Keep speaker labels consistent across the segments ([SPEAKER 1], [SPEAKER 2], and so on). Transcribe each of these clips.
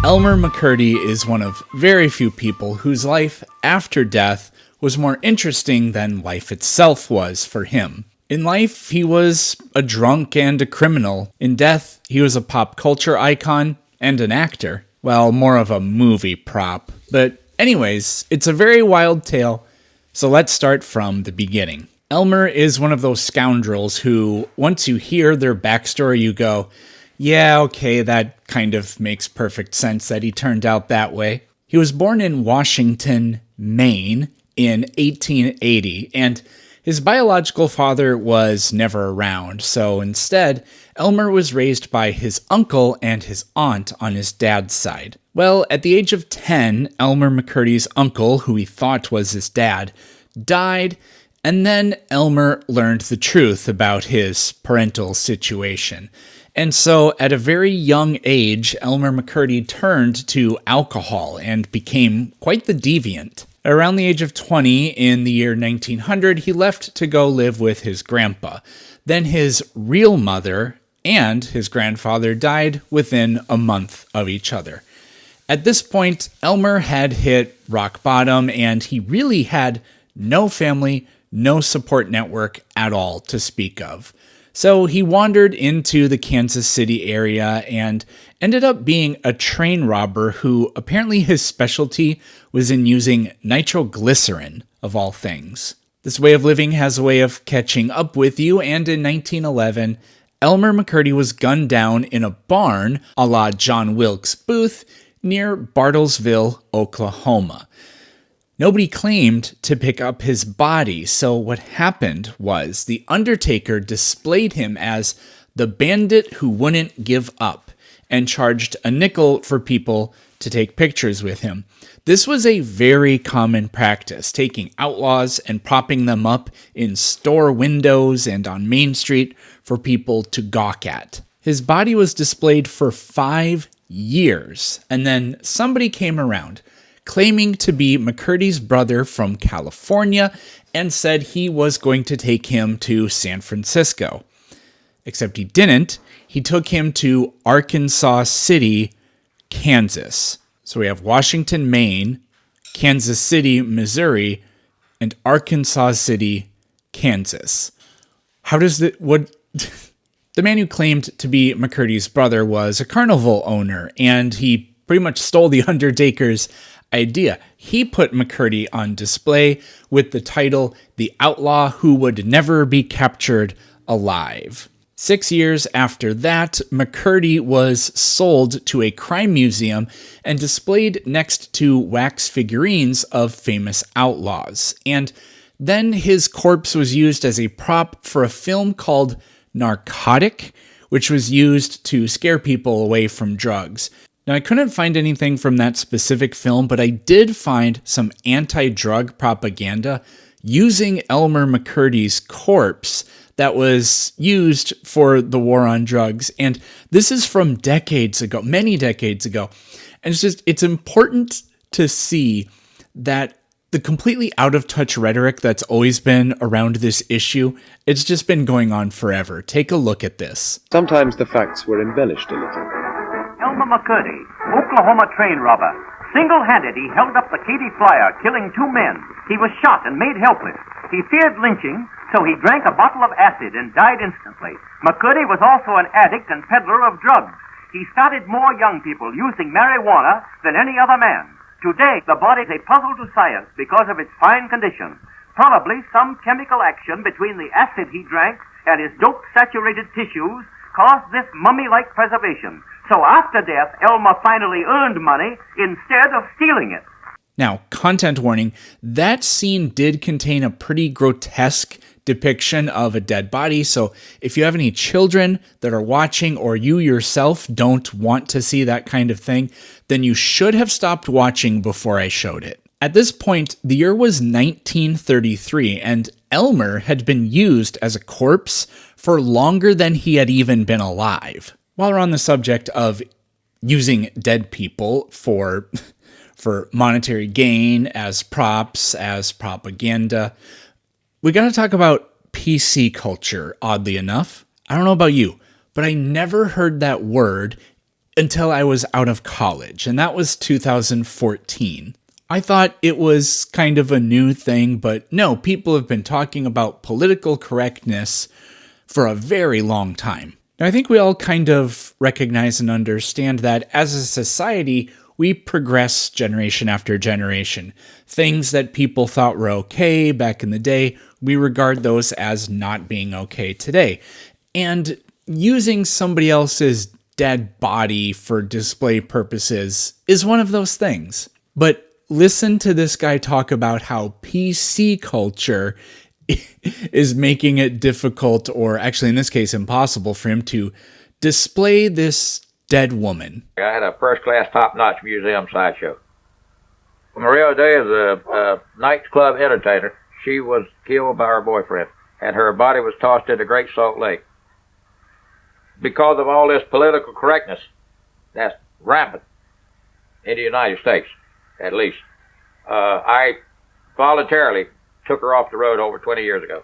[SPEAKER 1] Elmer McCurdy is one of very few people whose life after death was more interesting than life itself was for him. In life, he was a drunk and a criminal. In death, he was a pop culture icon and an actor. Well, more of a movie prop. But anyways, it's a very wild tale, so let's start from the beginning. Elmer is one of those scoundrels who, once you hear their backstory, you go, yeah, okay, that kind of makes perfect sense that he turned out that way. He was born in Washington, Maine in 1880, and his biological father was never around, so instead, Elmer was raised by his uncle and his aunt on his dad's side. Well, at the age of 10, Elmer McCurdy's uncle, who he thought was his dad, died, and then Elmer learned the truth about his parental situation. And so, at a very young age, Elmer McCurdy turned to alcohol and became quite the deviant. Around the age of 20, in the year 1900, he left to go live with his grandpa. Then his real mother and his grandfather died within a month of each other. At this point, Elmer had hit rock bottom, and he really had no family, no support network at all to speak of. So he wandered into the Kansas City area and ended up being a train robber who apparently his specialty was in using nitroglycerin, of all things. This way of living has a way of catching up with you, and in 1911, Elmer McCurdy was gunned down in a barn a la John Wilkes Booth near Bartlesville, Oklahoma. Nobody claimed to pick up his body, so what happened was the Undertaker displayed him as the bandit who wouldn't give up and charged a nickel for people to take pictures with him. This was a very common practice, taking outlaws and propping them up in store windows and on Main Street for people to gawk at. His body was displayed for 5 years, and then somebody came around claiming to be McCurdy's brother from California, and said he was going to take him to San Francisco. Except he didn't. He took him to Arkansas City, Kansas. So we have Washington, Maine, Kansas City, Missouri, and Arkansas City, Kansas. How does the man who claimed to be McCurdy's brother was a carnival owner, and he pretty much stole the Undertaker's idea. He put McCurdy on display with the title, The Outlaw Who Would Never Be Captured Alive. 6 years after that, McCurdy was sold to a crime museum and displayed next to wax figurines of famous outlaws. And then his corpse was used as a prop for a film called Narcotic, which was used to scare people away from drugs. Now, I couldn't find anything from that specific film, but I did find some anti-drug propaganda using Elmer McCurdy's corpse that was used for the war on drugs. And this is from decades ago, many decades ago. And it's important to see that the completely out-of-touch rhetoric that's always been around this issue, it's just been going on forever. Take a look at this.
[SPEAKER 2] Sometimes the facts were embellished a little.
[SPEAKER 3] Elmer McCurdy, Oklahoma train robber. Single-handed, he held up the Katy Flyer, killing 2 men. He was shot and made helpless. He feared lynching, so he drank a bottle of acid and died instantly. McCurdy was also an addict and peddler of drugs. He started more young people using marijuana than any other man. Today, the body is a puzzle to science because of its fine condition. Probably some chemical action between the acid he drank and his dope-saturated tissues caused this mummy-like preservation. So after death, Elmer finally earned money instead of stealing it.
[SPEAKER 1] Now, content warning, that scene did contain a pretty grotesque depiction of a dead body, so if you have any children that are watching or you yourself don't want to see that kind of thing, then you should have stopped watching before I showed it. At this point, the year was 1933, and Elmer had been used as a corpse for longer than he had even been alive. While we're on the subject of using dead people for monetary gain, as props, as propaganda, we got to talk about PC culture, oddly enough. I don't know about you, but I never heard that word until I was out of college, and that was 2014. I thought it was kind of a new thing, but no, people have been talking about political correctness for a very long time. Now, I think we all kind of recognize and understand that as a society, we progress generation after generation. Things that people thought were okay back in the day, we regard those as not being okay today. And using somebody else's dead body for display purposes is one of those things. But listen to this guy talk about how PC culture is making it difficult, or actually in this case impossible, for him to display this dead woman.
[SPEAKER 4] I had a first-class, top-notch museum sideshow. Maria Day is a nightclub entertainer. She was killed by her boyfriend, and her body was tossed into Great Salt Lake. Because of all this political correctness that's rampant in the United States, at least, I voluntarily took her off the road over 20 years ago,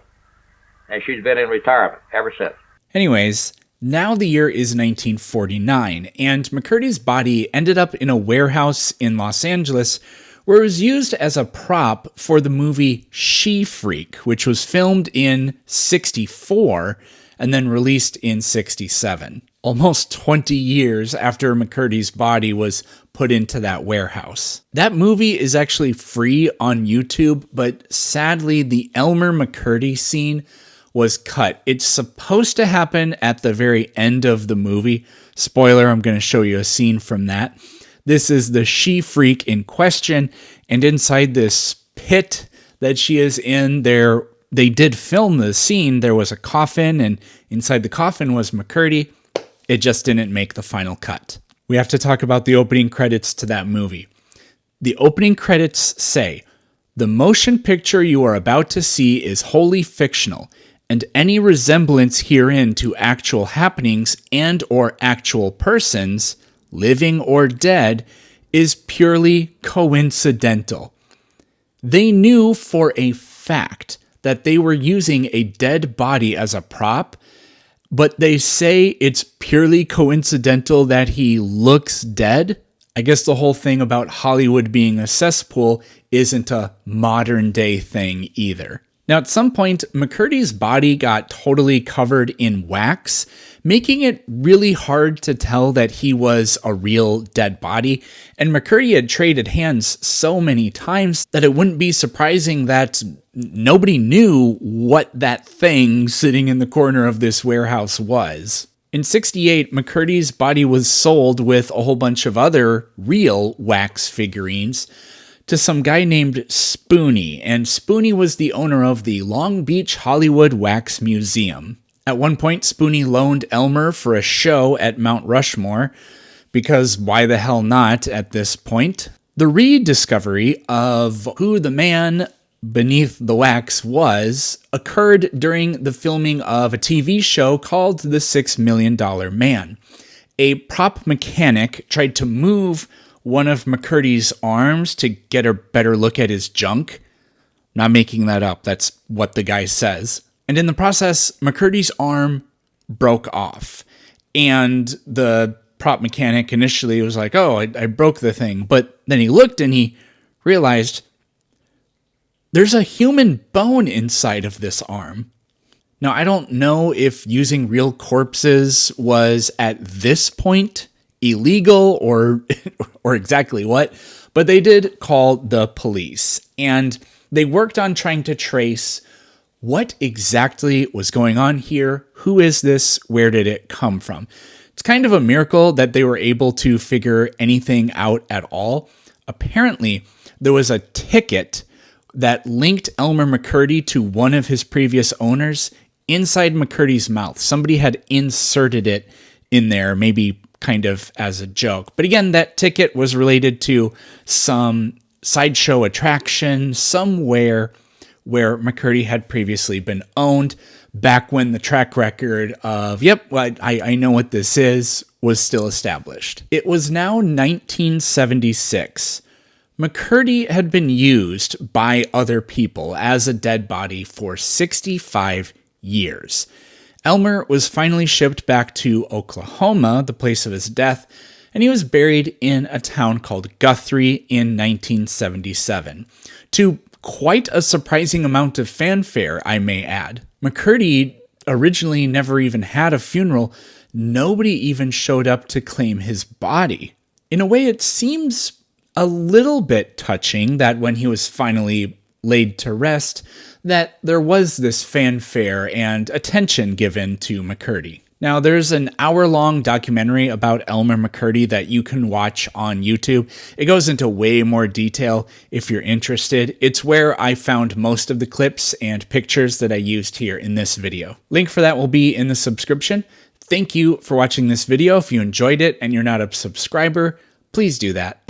[SPEAKER 4] and she's been in retirement ever since.
[SPEAKER 1] Anyways, now the year is 1949, and McCurdy's body ended up in a warehouse in Los Angeles where it was used as a prop for the movie She Freak, which was filmed in '64 and then released in '67, almost 20 years after McCurdy's body was put into that warehouse. That movie is actually free on YouTube, but sadly the Elmer McCurdy scene was cut. It's supposed to happen at the very end of the movie. Spoiler, I'm going to show you a scene from that. This is the She Freak in question, and inside this pit that she is in there, they did film the scene. There was a coffin, and inside the coffin was McCurdy. It just didn't make the final cut. We have to talk about the opening credits to that movie. The opening credits say, "The motion picture you are about to see is wholly fictional, and any resemblance herein to actual happenings and or actual persons, living or dead, is purely coincidental." They knew for a fact that they were using a dead body as a prop, but they say it's purely coincidental that he looks dead. I guess the whole thing about Hollywood being a cesspool isn't a modern day thing either. Now, at some point, McCurdy's body got totally covered in wax, making it really hard to tell that he was a real dead body, and McCurdy had traded hands so many times that it wouldn't be surprising that nobody knew what that thing sitting in the corner of this warehouse was. In '68, McCurdy's body was sold with a whole bunch of other real wax figurines to some guy named Spoonie, and Spoonie was the owner of the Long Beach Hollywood Wax Museum. At one point, Spoonie loaned Elmer for a show at Mount Rushmore, because why the hell not at this point? The rediscovery of who the man beneath the wax was occurred during the filming of a TV show called The $6 Million Man. A prop mechanic tried to move one of McCurdy's arms to get a better look at his junk. Not making that up, that's what the guy says. And in the process, McCurdy's arm broke off. And the prop mechanic initially was like, oh, I broke the thing. But then he looked and he realized there's a human bone inside of this arm. Now, I don't know if using real corpses was at this point illegal or exactly what, but they did call the police, and they worked on trying to trace what exactly was going on here. Who is this? Where did it come from? It's kind of a miracle that they were able to figure anything out at all. Apparently, there was a ticket that linked Elmer McCurdy to one of his previous owners inside McCurdy's mouth. Somebody had inserted it in there, maybe kind of as a joke. But again, that ticket was related to some sideshow attraction somewhere where McCurdy had previously been owned, back when the track record of, yep, well, I know what this is, was still established. It was now 1976. McCurdy had been used by other people as a dead body for 65 years. Elmer was finally shipped back to Oklahoma, the place of his death, and he was buried in a town called Guthrie in 1977, to quite a surprising amount of fanfare, I may add. McCurdy originally never even had a funeral. Nobody even showed up to claim his body. In a way, it seems a little bit touching that when he was finally laid to rest, that there was this fanfare and attention given to McCurdy. Now, there's an hour-long documentary about Elmer McCurdy that you can watch on YouTube. It goes into way more detail if you're interested. It's where I found most of the clips and pictures that I used here in this video. Link for that will be in the subscription. Thank you for watching this video. If you enjoyed it and you're not a subscriber, please do that.